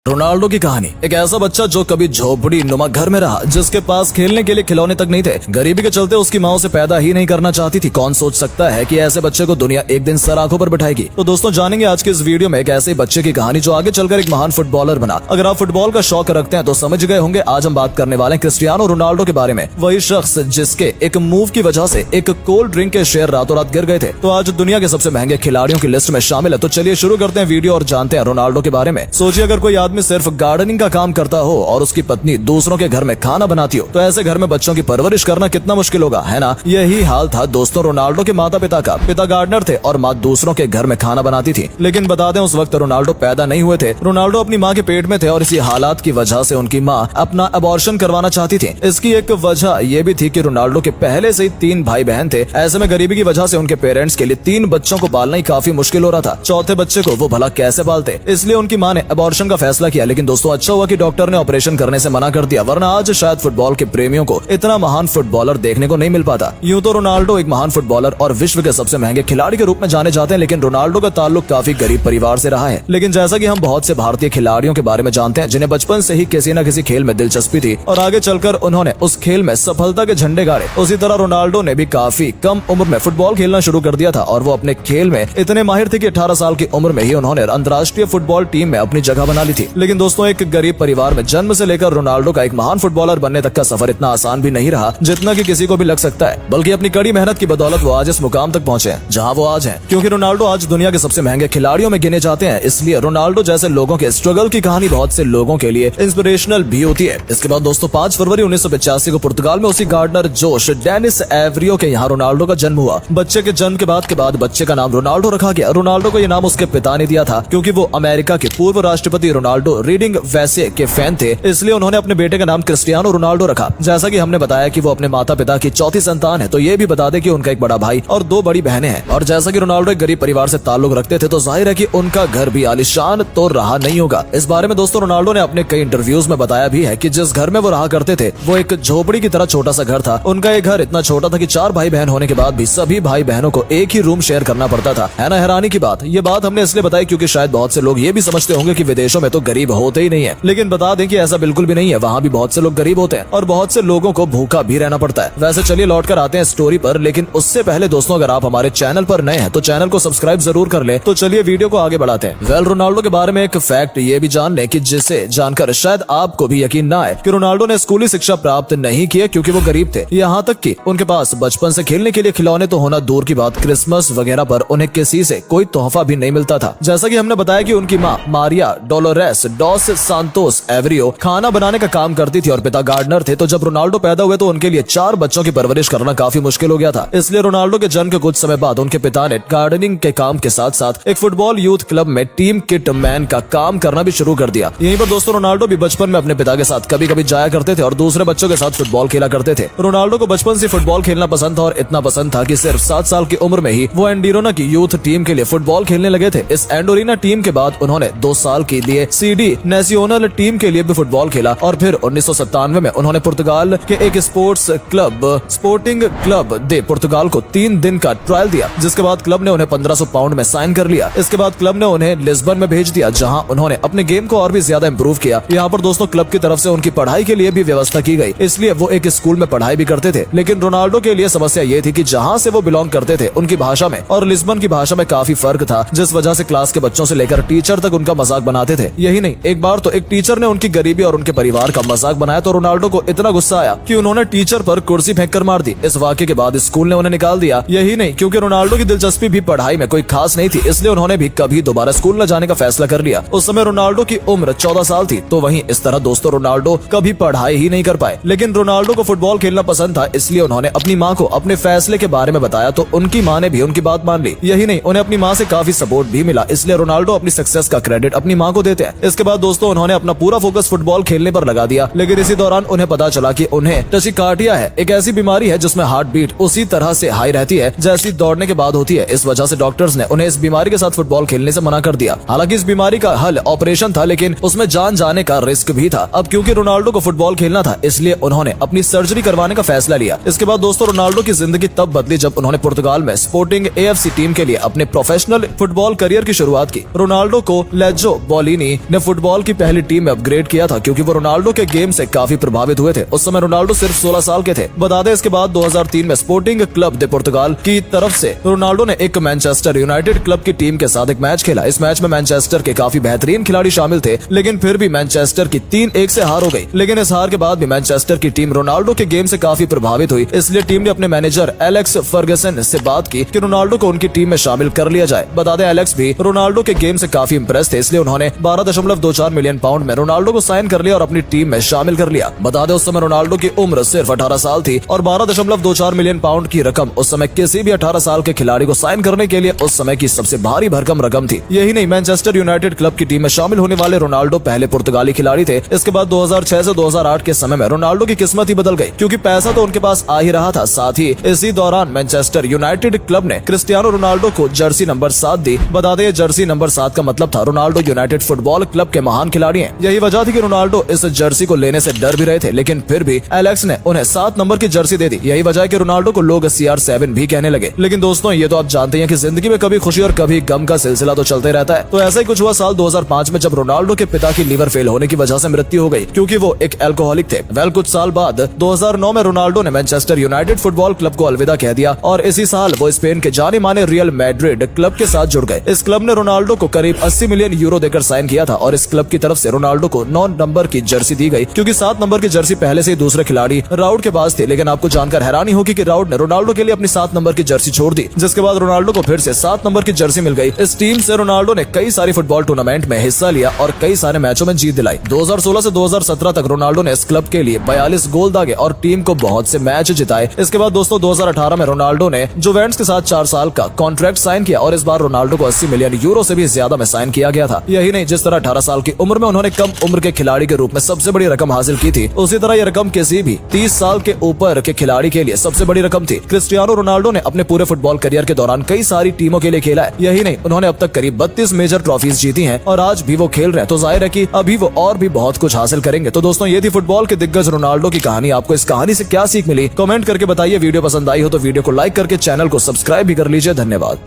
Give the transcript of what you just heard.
Ronaldo की कहानी। एक ऐसा बच्चा जो कभी झोपड़ी नुमा घर में रहा, जिसके पास खेलने के लिए खिलौने तक नहीं थे। गरीबी के चलते उसकी माँ उसे पैदा ही नहीं करना चाहती थी। कौन सोच सकता है कि ऐसे बच्चे को दुनिया एक दिन सर आंखों पर बिठाएगी। तो दोस्तों जानेंगे आज के इस वीडियो में एक ऐसे बच्चे की कहानी जो आगे चलकर एक महान फुटबॉलर बना। अगर आप फुटबॉल का शौक रखते हैं तो समझ गए होंगे आज हम बात करने वाले हैं क्रिस्टियानो रोनाल्डो के बारे में। वही शख्स जिसके एक मूव की वजह से एक कोल्ड ड्रिंक के शेयर रातों रात गिर गए थे, तो आज दुनिया के सबसे महंगे खिलाड़ियों की लिस्ट में शामिल है। तो चलिए शुरू करते हैं वीडियो और जानते हैं रोनाल्डो के बारे में। सोचिए अगर कोई आदमी सिर्फ गार्डनिंग का काम करता हो और उसकी पत्नी दूसरों के घर में खाना बनाती हो, तो ऐसे घर में बच्चों की परवरिश करना कितना मुश्किल होगा, है ना। यही हाल था दोस्तों रोनाल्डो के माता पिता का। पिता गार्डनर थे और माँ दूसरों के घर में खाना बनाती थी। लेकिन बता दें उस वक्त रोनाल्डो पैदा नहीं हुए थे। रोनाल्डो अपनी माँ के पेट में थे और इसी हालात की वजह से उनकी माँ अपना अबॉर्शन करवाना चाहती थी। इसकी एक वजह यह भी थी कि रोनाल्डो के पहले से ही 3 भाई बहन थे। ऐसे में गरीबी की वजह से उनके पेरेंट्स के लिए 3 बच्चों को पालना ही काफी मुश्किल हो रहा था। चौथे बच्चे को वो भला कैसे पालते, इसलिए उनकी माँ ने अबॉर्शन का फैसला किया। लेकिन दोस्तों अच्छा हुआ कि डॉक्टर ने ऑपरेशन करने से मना कर दिया, वरना आज शायद फुटबॉल के प्रेमियों को इतना महान फुटबॉलर देखने को नहीं मिल पाता। यूं तो रोनाल्डो एक महान फुटबॉलर और विश्व के सबसे महंगे खिलाड़ी के रूप में जाने जाते हैं, लेकिन रोनाल्डो का ताल्लुक काफी गरीब परिवार से रहा है। लेकिन जैसा कि हम बहुत से भारतीय खिलाड़ियों के बारे में जानते हैं जिन्हें बचपन से ही किसी न किसी खेल में दिलचस्पी थी और आगे चलकर उन्होंने उस खेल में सफलता के झंडे गाड़े, उसी तरह रोनाल्डो ने भी काफी कम उम्र में फुटबॉल खेलना शुरू कर दिया था और वो अपने खेल में इतने माहिर थे कि 18 साल की उम्र में ही उन्होंने अंतर्राष्ट्रीय फुटबॉल टीम में अपनी जगह बना ली थी। लेकिन दोस्तों एक गरीब परिवार में जन्म से लेकर रोनाल्डो का एक महान फुटबॉलर बनने तक का सफर इतना आसान भी नहीं रहा जितना कि किसी को भी लग सकता है, बल्कि अपनी कड़ी मेहनत की बदौलत वो आज इस मुकाम तक पहुंचे हैं जहां वो आज हैं। क्योंकि रोनाल्डो आज दुनिया के सबसे महंगे खिलाड़ियों में गिने जाते हैं, इसलिए रोनाल्डो जैसे लोगों के स्ट्रगल की कहानी बहुत से लोगों के लिए इंस्पिरेशनल भी होती है। इसके बाद दोस्तों 5 फरवरी 1985 को पुर्तगाल में उसी गार्डनर जोश डेनिस एवरियो के यहाँ रोनाल्डो का जन्म हुआ। बच्चे के जन्म के बाद बच्चे का नाम रोनाल्डो रखा गया। रोनाल्डो को यह नाम उसके पिता ने दिया था क्योंकि वो अमेरिका के पूर्व राष्ट्रपति रोनाल्डो रीडिंग वैसे के फैन थे, इसलिए उन्होंने अपने बेटे का नाम क्रिस्टियानो रोनाल्डो रखा। जैसा कि हमने बताया कि वो अपने माता पिता की चौथी संतान है, तो ये भी बता दें कि उनका एक बड़ा भाई और 2 बड़ी बहनें हैं। और जैसा कि रोनाल्डो एक गरीब परिवार से ताल्लुक रखते थे, तो जाहिर है कि उनका घर भी आलीशान तो रहा नहीं होगा। इस बारे में दोस्तों रोनाल्डो ने अपने कई इंटरव्यूज में बताया भी है कि जिस घर में वो रहा करते थे वो एक झोपड़ी की तरह छोटा सा घर था। उनका ये घर इतना छोटा था कि 4 भाई बहन होने के बाद भी सभी भाई बहनों को एक ही रूम शेयर करना पड़ता था। है ना हैरानी की बात। ये बात हमने इसलिए बताई क्योंकि शायद बहुत से लोग ये भी समझते होंगे कि विदेशों में तो गरीब होते ही नहीं है, लेकिन बता दें कि ऐसा बिल्कुल भी नहीं है। वहाँ भी बहुत से लोग गरीब होते हैं और बहुत से लोगों को भूखा भी रहना पड़ता है। वैसे चलिए लौट कर आते हैं स्टोरी पर, लेकिन उससे पहले दोस्तों अगर आप हमारे चैनल पर नए हैं तो चैनल को सब्सक्राइब जरूर कर ले। तो चलिए वीडियो को आगे बढ़ाते हैं। रोनाल्डो के बारे में एक फैक्ट ये भी जान लें कि जिसे जानकर शायद आपको भी यकीन ना आए कि रोनाल्डो ने स्कूली शिक्षा प्राप्त नहीं की क्योंकि वो गरीब थे। यहाँ तक कि उनके पास बचपन से खेलने के लिए खिलौने तो होना दूर की बात, क्रिसमस वगैरह पर उन्हें किसी से कोई तोहफा भी नहीं मिलता था। जैसा कि हमने बताया कि उनकी माँ मारिया डोलोरेस डॉस सांतोस एवरियो खाना बनाने का काम करती थी और पिता गार्डनर थे। तो जब रोनाल्डो पैदा हुए तो उनके लिए 4 बच्चों की परवरिश करना काफी मुश्किल हो गया था। इसलिए रोनाल्डो के जन्म के कुछ समय बाद उनके पिता ने गार्डनिंग के काम के साथ साथ एक फुटबॉल यूथ क्लब में टीम किट मैन का काम करना भी शुरू कर दिया। यहीं पर दोस्तों रोनाल्डो भी बचपन में अपने पिता के साथ कभी कभी जाया करते थे और दूसरे बच्चों के साथ फुटबॉल खेला करते थे। रोनाल्डो को बचपन से फुटबॉल खेलना पसंद था और इतना पसंद था कि सिर्फ 7 साल की उम्र में ही वो एंडोरिना की यूथ टीम के लिए फुटबॉल खेलने लगे थे। इस एंडोरिना टीम के बाद उन्होंने 2 साल के लिए सीडी नेशनल टीम के लिए भी फुटबॉल खेला और फिर 1997 में उन्होंने पुर्तगाल के एक स्पोर्ट्स क्लब स्पोर्टिंग क्लब दे पुर्तगाल को 3 दिन का ट्रायल दिया, जिसके बाद क्लब ने उन्हें 1500 पाउंड में साइन कर लिया। इसके बाद क्लब ने उन्हें लिस्बन में भेज दिया जहां उन्होंने अपने गेम को और भी ज्यादा इंप्रूव किया। यहाँ पर दोस्तों क्लब की तरफ से उनकी पढ़ाई के लिए भी व्यवस्था की गई, इसलिए वो एक स्कूल में पढ़ाई भी करते थे। लेकिन रोनाल्डो के लिए समस्या ये थी कि जहाँ से वो बिलोंग करते थे उनकी भाषा में और लिस्बन की भाषा में काफी फर्क था, जिस वजह से क्लास के बच्चों से लेकर टीचर तक उनका मजाक बनाते थे। यही नहीं, एक बार तो एक टीचर ने उनकी गरीबी और उनके परिवार का मजाक बनाया तो रोनाल्डो को इतना गुस्सा आया कि उन्होंने टीचर पर कुर्सी फेंककर मार दी। इस वाक्य के बाद स्कूल ने उन्हें निकाल दिया। यही नहीं, क्योंकि रोनाल्डो की दिलचस्पी भी पढ़ाई में कोई खास नहीं थी, इसलिए उन्होंने भी कभी दोबारा स्कूल न जाने का फैसला कर लिया। उस समय रोनाल्डो की उम्र 14 साल थी। तो वहीं इस तरह दोस्तों रोनाल्डो कभी पढ़ाई ही नहीं कर पाए। लेकिन रोनाल्डो को फुटबॉल खेलना पसंद था, इसलिए उन्होंने अपनी माँ को अपने फैसले के बारे में बताया तो उनकी माँ ने भी उनकी बात मान ली। यही नहीं, उन्हें अपनी माँ से काफी सपोर्ट भी मिला, इसलिए रोनाल्डो अपनी सक्सेस का क्रेडिट अपनी माँ को देते हैं। इसके बाद दोस्तों उन्होंने अपना पूरा फोकस फुटबॉल खेलने पर लगा दिया। लेकिन इसी दौरान उन्हें पता चला कि उन्हें टचिकार्डिया है, एक ऐसी बीमारी है जिसमें हार्ट बीट उसी तरह से हाई रहती है जैसी दौड़ने के बाद होती है। इस वजह से डॉक्टर्स ने उन्हें इस बीमारी के साथ फुटबॉल खेलने से मना कर दिया। हालांकि इस बीमारी का हल ऑपरेशन था, लेकिन उसमें जान जाने का रिस्क भी था। अब क्योंकि रोनाल्डो को फुटबॉल खेलना था, इसलिए उन्होंने अपनी सर्जरी करवाने का फैसला लिया। इसके बाद दोस्तों रोनाल्डो की जिंदगी तब बदली जब उन्होंने पुर्तगाल में स्पोर्टिंग AFC टीम के लिए अपने प्रोफेशनल फुटबॉल करियर की शुरुआत की। रोनाल्डो को लेजो बोलिनी ने फुटबॉल की पहली टीम में अपग्रेड किया था, क्योंकि वो रोनाल्डो के गेम से काफी प्रभावित हुए थे। उस समय रोनाल्डो सिर्फ 16 साल के थे। बता दें, इसके बाद 2003 में स्पोर्टिंग क्लब दे पुर्तगाल की तरफ से रोनाल्डो ने एक मैनचेस्टर यूनाइटेड क्लब की टीम के साथ एक मैच खेला। इस मैच में मैनचेस्टर के काफी बेहतरीन खिलाड़ी शामिल थे, लेकिन फिर भी मैनचेस्टर की 3-1 से हार हो गई। लेकिन इस हार के बाद भी मैनचेस्टर की टीम रोनाल्डो के गेम से काफी प्रभावित हुई, इसलिए टीम ने अपने मैनेजर एलेक्स फर्गसन से बात की कि रोनाल्डो को उनकी टीम में शामिल कर लिया जाए। बता दें, एलेक्स भी रोनाल्डो के गेम से काफी इंप्रेस थे, इसलिए उन्होंने 12.24 मिलियन पाउंड में रोनाल्डो को साइन कर लिया और अपनी टीम में शामिल कर लिया। बता दें, उस समय रोनाल्डो की उम्र सिर्फ 18 साल थी और 12.24 मिलियन पाउंड की रकम उस समय किसी भी 18 साल के खिलाड़ी को साइन करने के लिए उस समय की सबसे भारी भरकम रकम थी। यही नहीं, मैनचेस्टर यूनाइटेड क्लब की टीम में शामिल होने वाले रोनाल्डो पहले पुर्तगाली खिलाड़ी थे। इसके बाद 2006 से 2008 के समय में रोनाल्डो की किस्मत ही बदल गई, क्योंकि पैसा तो उनके पास आ ही रहा था, साथ ही इसी दौरान मैनचेस्टर यूनाइटेड क्लब ने क्रिस्टियानो रोनाल्डो को जर्सी नंबर 7 दी। बता दें, जर्सी नंबर 7 का मतलब था रोनाल्डो यूनाइटेड फुटबॉल क्लब के महान खिलाड़ी हैं। यही वजह थी कि रोनाल्डो इस जर्सी को लेने से डर भी रहे थे, लेकिन फिर भी एलेक्स ने उन्हें 7 नंबर की जर्सी दे दी। यही वजह है कि रोनाल्डो को लोग CR7 भी कहने लगे। लेकिन दोस्तों, ये तो आप जानते हैं कि जिंदगी में कभी खुशी और कभी गम का सिलसिला तो चलते रहता है। तो ऐसा ही कुछ हुआ साल 2005 में, जब रोनाल्डो के पिता की लीवर फेल होने की वजह से मृत्यु हो गई, क्योंकि वो एक अल्कोहलिक थे। कुछ साल बाद 2009 में रोनाल्डो ने मैनचेस्टर यूनाइटेड फुटबॉल क्लब को अलविदा कह दिया और इसी साल वो स्पेन के जाने माने रियल मैड्रिड क्लब के साथ जुड़ गए। इस क्लब ने रोनाल्डो को करीब 80 मिलियन यूरो देकर साइन किया था और इस क्लब की तरफ से रोनाल्डो को 9 नंबर की जर्सी दी गई, क्योंकि 7 नंबर की जर्सी पहले से ही दूसरे खिलाड़ी राउड के पास थी। लेकिन आपको जानकर हैरानी होगी कि राउड ने रोनाल्डो के लिए अपनी 7 नंबर की जर्सी छोड़ दी, जिसके बाद रोनाल्डो को फिर से 7 नंबर की जर्सी मिल गई। इस टीम से रोनाल्डो ने कई सारी फुटबॉल टूर्नामेंट में हिस्सा लिया और कई सारे मैचों में जीत दिलाई। 2016 से 2017 तक रोनाल्डो ने इस क्लब के लिए 42 गोल दागे और टीम को बहुत से मैच जिताए। इसके बाद दोस्तों 2018 में रोनाल्डो ने जुवेंटस के साथ 4 साल का कॉन्ट्रैक्ट साइन किया और इस बार रोनाल्डो को 80 मिलियन यूरो से भी ज्यादा में साइन किया गया था। यही नहीं, जिस तरह 18 साल की उम्र में उन्होंने कम उम्र के खिलाड़ी के रूप में सबसे बड़ी रकम हासिल की थी, उसी तरह यह रकम किसी भी 30 साल के ऊपर के खिलाड़ी के लिए सबसे बड़ी रकम थी। क्रिस्टियानो रोनाल्डो ने अपने पूरे फुटबॉल करियर के दौरान कई सारी टीमों के लिए खेला है। यही नहीं, उन्होंने अब तक करीब 32 मेजर ट्रॉफीज जीती हैं और आज भी वो खेल रहे हैं, तो जाहिर है कि अभी वो और भी बहुत कुछ हासिल करेंगे। तो दोस्तों, ये थी फुटबॉल के दिग्गज रोनाल्डो की कहानी। आपको इस कहानी से क्या सीख मिली, कमेंट करके बताइए। वीडियो पसंद आई हो तो वीडियो को लाइक करके चैनल को सब्सक्राइब भी कर लीजिए। धन्यवाद।